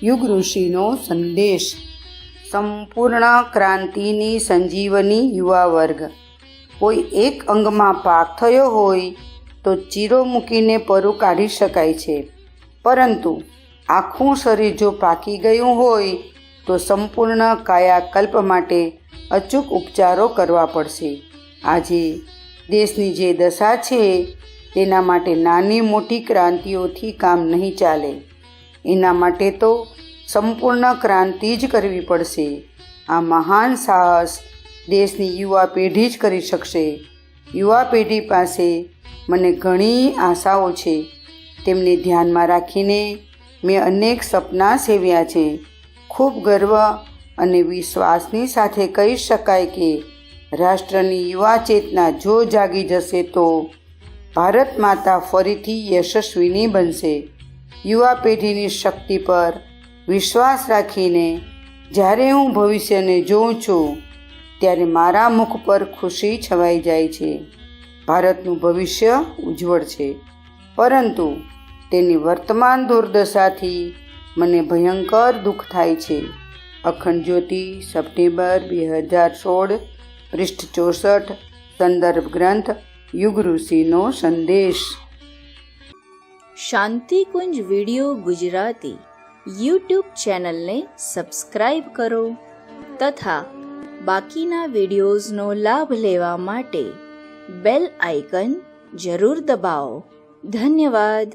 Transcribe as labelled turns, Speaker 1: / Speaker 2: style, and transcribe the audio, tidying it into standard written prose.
Speaker 1: યુગ ઋષિનો સંદેશ. સંપૂર્ણ ક્રાંતિની સંજીવની યુવા વર્ગ. કોઈ એક અંગમાં પાક થયો હોય તો ચીરો મૂકીને પરું કાઢી શકાય છે, પરંતુ આખું શરીર જો પાકી ગયું હોય તો સંપૂર્ણ કાયાકલ્પ માટે અચૂક ઉપચારો કરવા પડશે. આજે દેશની જે દશા છે તેના માટે નાની મોટી ક્રાંતિઓથી કામ નહીં ચાલે. એના માટે તો સંપૂર્ણ ક્રાંતિ જ કરવી પડશે. આ મહાન સાહસ દેશની યુવા પેઢી જ કરી શકશે. યુવા પેઢી પાસે મને ઘણી આશાઓ છે. તેમને ધ્યાનમાં રાખીને મેં અનેક સપના સેવ્યા છે. ખૂબ ગર્વ અને વિશ્વાસની સાથે કહી શકાય કે રાષ્ટ્રની યુવા ચેતના જો જાગી જશે તો ભારત માતા ફરીથી યશસ્વીની બનશે. યુવા પેઢીની શક્તિ પર વિશ્વાસ રાખીને જ્યારે હું ભવિષ્યને જોઉં છું ત્યારે મારા મુખ પર ખુશી છવાઈ જાય છે. ભારતનું ભવિષ્ય ઉજ્જવળ છે, પરંતુ તેની વર્તમાન દુર્દશાથી મને ભયંકર દુઃખ થાય છે. અખંડ જ્યોતિ, સપ્ટેમ્બર 2016, પૃષ્ઠ 64, સંદર્ભ ગ્રંથ યુગ ઋષિનો સંદેશ.
Speaker 2: શાંતિકુંજ વિડિયો ગુજરાતી યુટ્યુબ ચેનલને સબસ્ક્રાઈબ કરો તથા બાકીના વિડિયોઝનો લાભ લેવા માટે બેલ આઇકન જરૂર દબાવો. ધન્યવાદ.